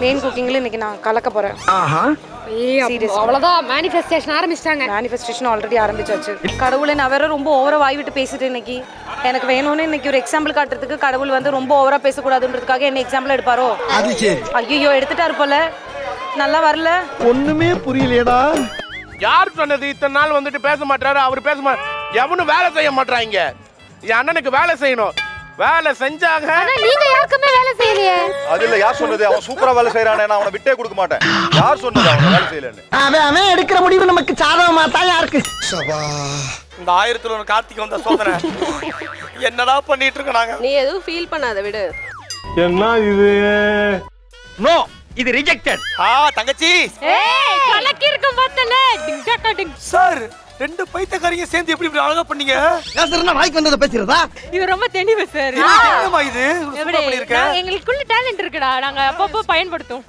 Main குக்கிங்ல இன்னைக்கு நான் கலக்க போறேன். அவ்வளவுதான் மேனிஃபெஸ்டேஷன் ஆரம்பிச்சிட்டாங்க. மேனிஃபெஸ்டேஷன் ஆல்ரெடி ஆரம்பிச்சாச்சு. கடவுளை நான் வேற ரொம்ப ஓவரா வாய் விட்டு பேசிட்டு இன்னைக்கு எனக்கு வேணும்னு இன்னைக்கு ஒரு எக்ஸாம்பிள் காட்டுறதுக்கு கடவுள் வந்து ரொம்ப ஓவரா பேசக்கூடாதுன்றதுக்காக என்ன எக்ஸாம்பிள் எடுப்பாரோ? ஐயோ எடுத்துட்டாரு போல. நல்லா வரல. ஒண்ணுமே புரியலையடா. யார் சொன்னது இத்தனை நாள் வந்துட்டு பேச மாட்டாரு? அவர் பேச எவனும் வேலை செய்ய மாட்டாங்க. என் அண்ணனுக்கு வேலை செய்யணும். வேலை செஞ்சாங்க. நீங்க யாருக்குமே வேலை செய்யலையே. அது இல்ல, யார் சொன்னது? அவன் சூப்பரா வேலை செய்யறானே, நான் அவனை விட்டே கொடுக்க மாட்டேன். யார் சொன்னது அவன் வேலை செய்யலன்னு? அவன் எடுக்கிற முடிவு நமக்கு சாதகமா தான் யாருக்கு. இந்த 1001 கார்த்திகை வந்த சோதனை என்னடா பண்ணிட்டு இருக்க நாங்க? நீ எதுவும் ஃபீல் பண்ணாத, விடு. என்ன இது? நோ, இது ரிஜெக்டட். தங்கச்சி ஏய் கலக்கி இருக்கும் பார்த்தல. டிங் டக் டிங். சார், ரெண்டு பைத்தியக்காரங்க சேர்ந்து எப்படி இப்படி அழகா பண்ணீங்க? பேசுறேன்னா வாய்க்கு வந்தத பேசுறதா? இது ரொம்ப தெளிவு சார். என்னமா இது? சூப்பரா பண்ணிருக்க. எங்களுக்குள்ள டாலன்ட் இருக்குடா. நாங்க அப்பப்போ பயன்படுத்தும்.